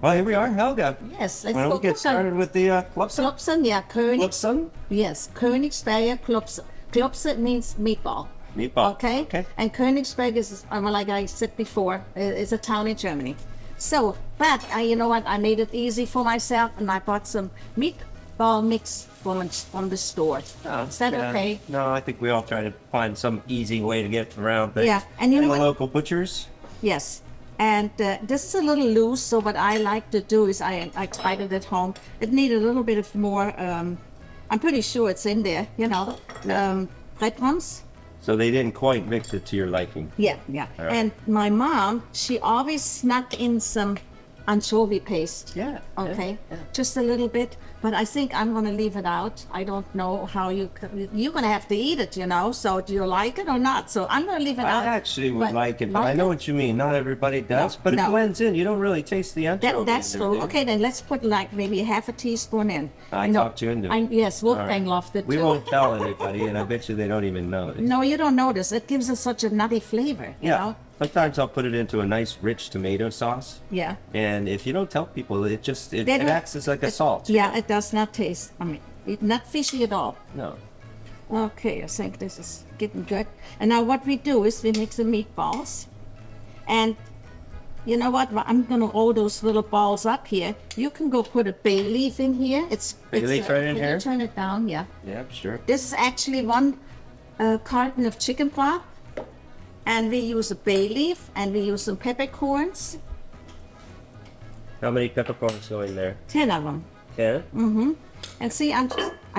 Well, here we are, Helga. Yes, let's Why don't go we get started with the Klopse? Klopse, yeah, Klopse? Yes, Königsberger Klopse. Klopse means meatball. Meatball. Okay? And Königsberg is, like I said before, is a town in Germany. So, but you know what? I made it easy for myself, and I bought some meatball mix from the store. Oh, is that okay? No, I think we all try to find some easy way to get around things. Yeah, and you know the what? local butchers. Yes. And this is a little loose, so what I like to do is I tried it at home. It needed a little bit of more, I'm pretty sure it's in there, you know, breadcrumbs. So they didn't quite mix it to your liking. Yeah. Right. And my mom, she always snuck in some anchovy paste. Yeah. Okay. Yeah. Just a little bit, but I think I'm going to leave it out. I don't know how you're going to have to eat it, you know, so do you like it or not? So I'm going to leave it out. I actually would like it, but I know what you mean. Not everybody does, but it blends in. You don't really taste the anchovy. That's true. Okay, then let's put like maybe half a teaspoon in. I talked you into it. Yes, Wolfgang loved it We too. won't tell anybody, and I bet you they don't even know it. No, you don't notice. It gives us such a nutty flavor, you know? Sometimes I'll put it into a nice rich tomato sauce. Yeah. And if you don't tell people, it acts as like a salt. Yeah, it does not taste, it's not fishy at all. No. Okay, I think this is getting good. And now what we do is we mix the meatballs. And you know what? I'm going to roll those little balls up here. You can go put a bay leaf in here. Bay leaf right in here? You turn it down, yeah. Yeah, sure. This is actually one carton of chicken broth. And we use a bay leaf, and we use some peppercorns. How many peppercorns go in there? 10 of them. 10? Mm-hmm. And see, I'm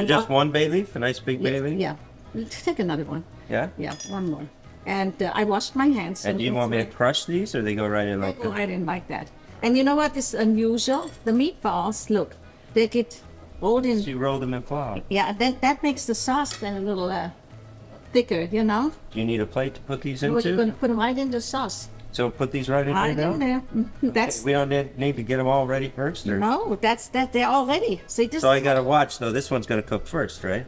just one bay leaf? A nice big bay leaf? Yeah. Take another one. Yeah? Yeah, one more. And I washed my hands. And do you want me to crush these, or they go right in like that? I didn't like that. And you know what is unusual? The meatballs, look, they get rolled in. So you roll them in flour? Yeah, that makes the sauce then a little thicker, you know? Do you need a plate to put these into? You're going to put them right in the sauce. So put these right in there Right now? in there. That's... We don't need to get them all ready first? Or? No, they're all ready. See, this So I got to watch, though. This one's going to cook first, right?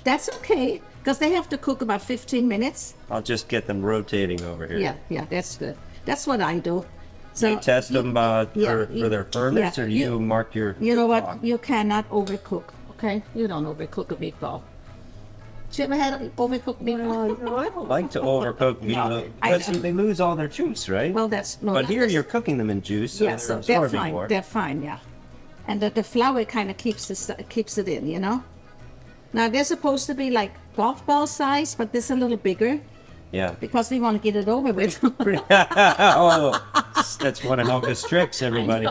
That's okay, because they have to cook about 15 minutes. I'll just get them rotating over here. Yeah, that's good. That's what I do. So you test them for their firmness, or you mark your... You know what? You cannot overcook, okay? You don't overcook a meatball. Have you ever had an overcooked meatball? No, I don't like to overcook meatballs. Because they lose all their juice, right? Well, that's... No, but here you're cooking them in juice, so yeah, they're they're absorbing fine. more. They're fine, yeah. And the flour kind of keeps it in, you know? Now, they're supposed to be like golf ball size, but this is a little bigger. Yeah. Because we want to get it over with. Oh, that's one of Helga's tricks, everybody.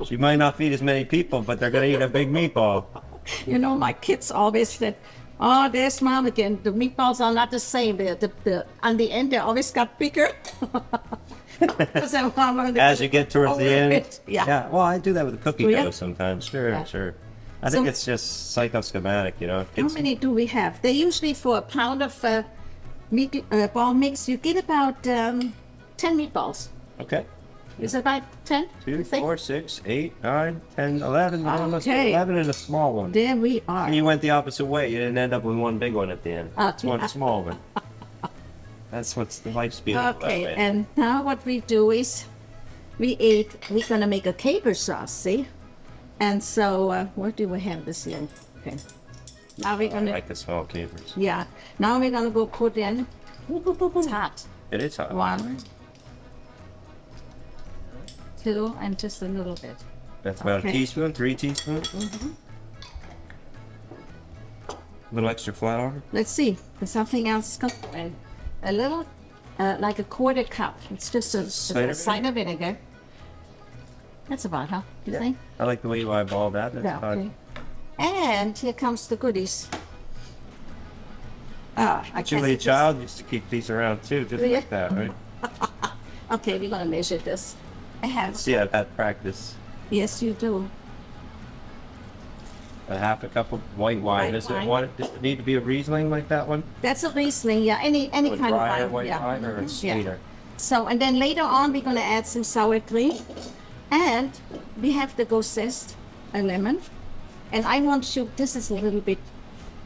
She might not feed as many people, but they're going to eat a big meatball. You know, my kids always said, oh, there's Mom again. The meatballs are not the same. On the end, they always got bigger. As you get towards the end. Yeah. Well, I do that with the cookie dough sometimes. Sure. I think it's just psychoschematic, you know. How many do we have? They usually, for a pound of meatball mix, you get about 10 meatballs. Okay. Is it about 10? 2, 4, 6, 8, 9, 10, 11. Okay. 11 is a small one. There we are. And you went the opposite way. You didn't end up with one big one at the end. It's one small one. That's what's the life's beautiful. Okay, and now what we do is we're going to make a caper sauce, see? And so, where do we have this in? Okay. Now we're going to... I like the small capers. Yeah. Now we're going to go put in... It's hot. It is hot. 1, 2, and just a little bit. That's about a teaspoon, 3 teaspoons. Mm-hmm. A little extra flour. Let's see. There's something else. A little, like a quarter cup. It's just a cider vinegar. That's about, huh? You think? I like the way you eyeball that. That's Yeah, okay. And here comes the goodies. Actually, a child used to keep these around too, just like that, right? Okay, we're gonna measure this. See, I've had practice. Yes, you do. A half a cup of white wine. Does it need to be a Riesling like that one? That's a Riesling, yeah. Any kind of wine. White wine or sweeter? So, and then later on, we're gonna add some sour cream, and we have to go zest a lemon. And I want you. This is a little bit.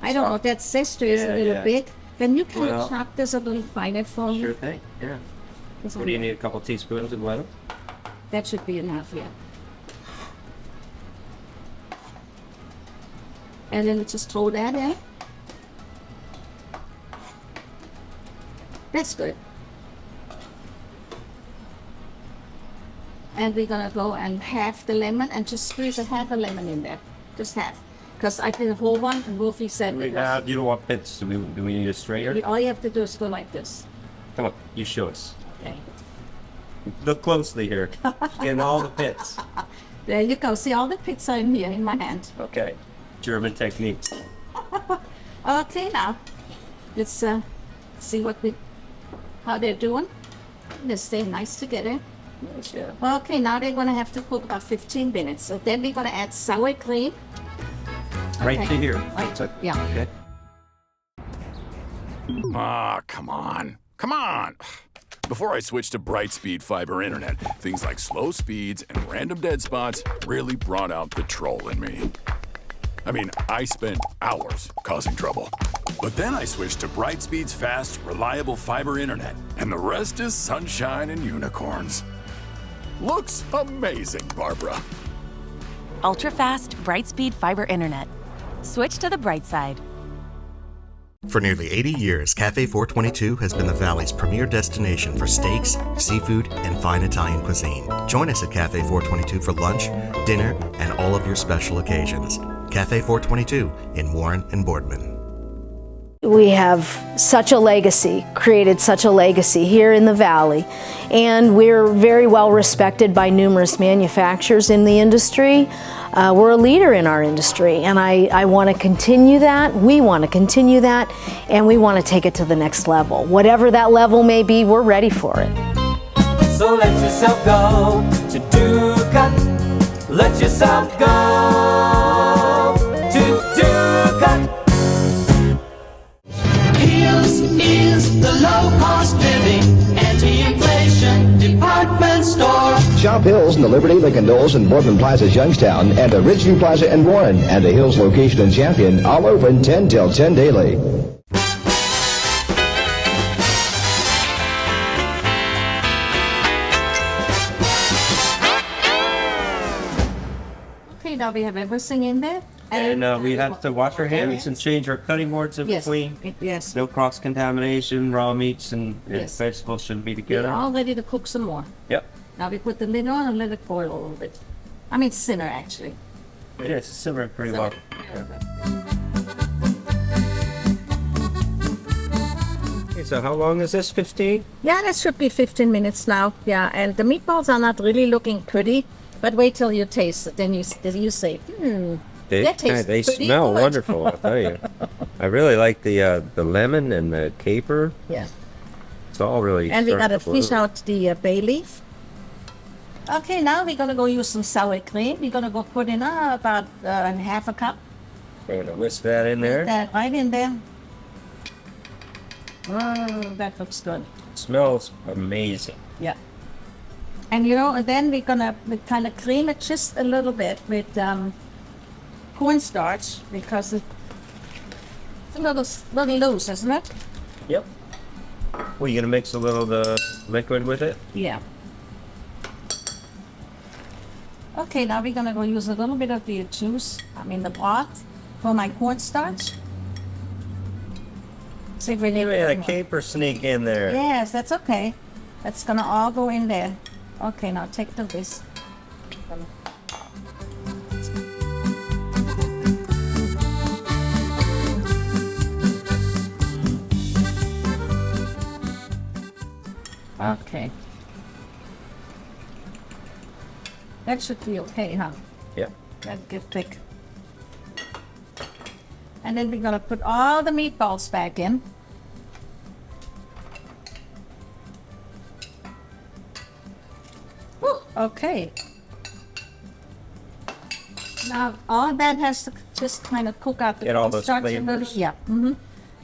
I don't know. That zester is a little big. Then you can chop this a little finer for me. Sure thing. Yeah. What do you need? A couple teaspoons of lemon? That should be enough, yeah. And then just throw that in. That's good. And we're gonna go and half the lemon and just squeeze a half a lemon in there. Just half. Because I did a whole one and Wolfie said You don't want bits. Do we need a strainer? all you have to do is go like this. Come on, you show us. Okay. Look closely here. Getting all the bits. There you go. See all the pits are in here in my hand. Okay. German techniques. Okay, now let's see how they're doing. They stay nice together. Yeah. Okay, now they're gonna have to cook about 15 minutes. So then we're gonna add sour cream. Right Okay. to here. Right to, yeah. Okay. Ah, come on. Come on. Before I switched to Brightspeed fiber internet, things like slow speeds and random dead spots really brought out the troll in me. I mean, I spent hours causing trouble. But then I switched to Brightspeed's fast, reliable fiber internet, and the rest is sunshine and unicorns. Looks amazing, Barbara. Ultra-fast, Brightspeed fiber internet. Switch to the bright side. For nearly 80 years, Cafe 422 has been the Valley's premier destination for steaks, seafood, and fine Italian cuisine. Join us at Cafe 422 for lunch, dinner, and all of your special occasions. Cafe 422 in Warren and Boardman. We have such a legacy, created such a legacy here in the Valley, and we're very well respected by numerous manufacturers in the industry. We're a leader in our industry, and I want to continue that. We want to continue that, and we want to take it to the next level. Whatever that level may be, we're ready for it. So let yourself go to Ducat. Let yourself go to Ducat. Heels is the low-cost living, anti-inflation department store. Shop Hills in the Liberty, Lincoln Knolls, and Boardman Plaza, Youngstown, and the Ridgeview Plaza in Warren, and the Hills location in Champion, all open 10 till 10 daily. Okay, now we have everything in there. And we have to wash our hands and change our cutting boards in Yes. between. Yes. No cross-contamination, raw meats and Yes. vegetables shouldn't be We're together. all ready to cook some more. Yep. Now we put the lid on and let it boil a little bit. I mean simmer actually. It is simmering pretty well. Okay, so how long is this? 15? Yeah, that should be 15 minutes now. Yeah, and the meatballs are not really looking pretty, but wait till you taste it. Then you say, that tastes they pretty smell good. wonderful, I'll tell you. I really like the lemon and the caper. Yeah. It's all really And we starting gotta to fish bloom. out the bay leaf. Okay, now we're gonna go use some sour cream. We're gonna go put in about half a cup. We're gonna whisk that in there. That right in there. Oh, that looks good. It smells amazing. Yeah. And you know, and then we're gonna kind of cream it just a little bit with cornstarch because it's a little loose, isn't it? Yep. Well, you gonna mix a little of the liquid with it? Yeah. Okay, now we're gonna go use a little bit of the juice, the broth, for my cornstarch. See if we need We had a caper sneak in there. Yes, that's okay. That's gonna all go in there. Okay, now take the whisk. Okay. That should be okay, huh? Yeah. That'll get thick. And then we're gonna put all the meatballs back in. Woo, okay. Now all that has to just kind of cook out the Get all those cornstarch a little. flavors. Yeah.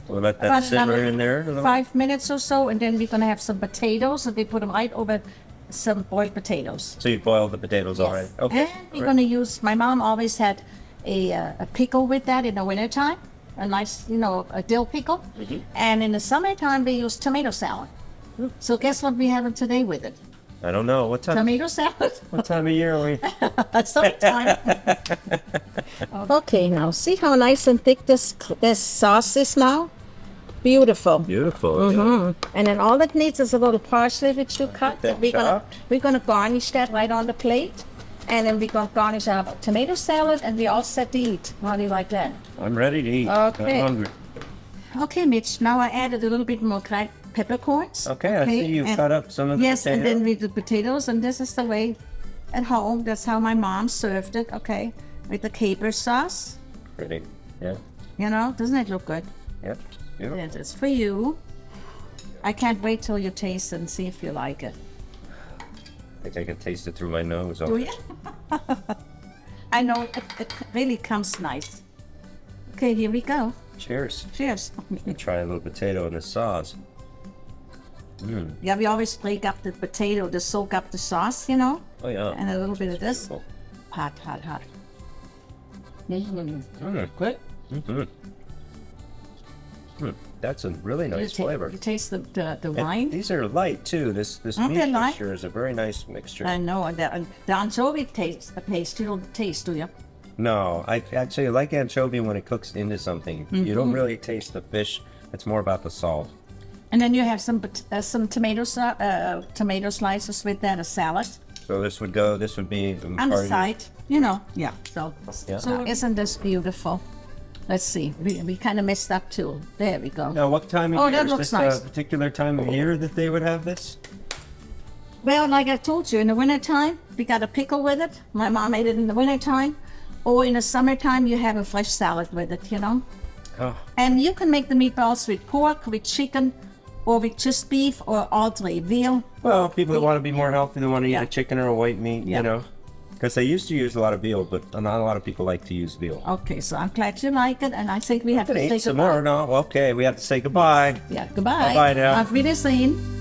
We'll let that About simmer another in there. a little. 5 minutes or so, and then we're gonna have some potatoes, and we put them right over some boiled potatoes. So you boiled the potatoes already. Okay. And we're Right. gonna use, my mom always had a pickle with that in the wintertime, a nice, a dill pickle. And in the summertime, we use tomato salad. So guess what we have today with it? I don't know. What time? Tomato salad. What time of year are we? Sometime. Okay, now see how nice and thick this sauce is now? Beautiful. Beautiful. Yeah. And then all it needs is a little parsley that you cut. That We're gonna garnish that right on the plate. And then we're gonna garnish our tomato salad, and we're all set to eat. How do you like that? I'm ready to eat. Okay. I'm hungry. Okay, Mitch, now I added a little bit more peppercorns. Okay, I see you cut up some of the Yes, and potatoes. then with the potatoes, and this is the way at home. That's how my mom served it, okay? With the caper sauce. Pretty. Yeah. You know, doesn't it look good? Yep. Beautiful. It is for you. I can't wait till you taste it and see if you like it. I think I can taste it through my nose. Do you? I know it really comes nice. Okay, here we go. Cheers. Cheers. Try a little potato in the sauce. Yeah, we always break up the potato to soak up the sauce, you know? Oh, yeah. And a little bit of this. Cool. Hot. Quick. That's a really nice flavor. You taste the And wine? these are light too. This Aren't meat they light? mixture is a very nice mixture. I know. And the anchovy taste, you don't taste, do you? No, I actually like anchovy when it cooks into something. You don't really taste the fish. It's more about the salt. And then you have some tomato slices with that, a salad So this would be on the side, you know. Yeah. So Yeah. isn't this beautiful? Let's see. We kind of messed up too. There we go. Now, what time of Oh, year that is looks this? nice. A particular time of year that they would have this? Well, like I told you, in the wintertime, we got a pickle with it. My mom made it in the wintertime. Or in the summertime, you have a fresh salad with it, you know. Oh, And you can make the meatballs with pork, with chicken, or with just beef, or all three. Veal. well, people that want to be more healthy, they want to eat Yeah. a chicken or a white meat, Yeah. you know. Because they used to use a lot of veal, but not a lot of people like to use veal. Okay, so I'm glad you like it, and I think we have to Eat say some goodbye. more. No, okay, we have to say goodbye. Yeah, goodbye. Bye-bye now. Auf Wiedersehen.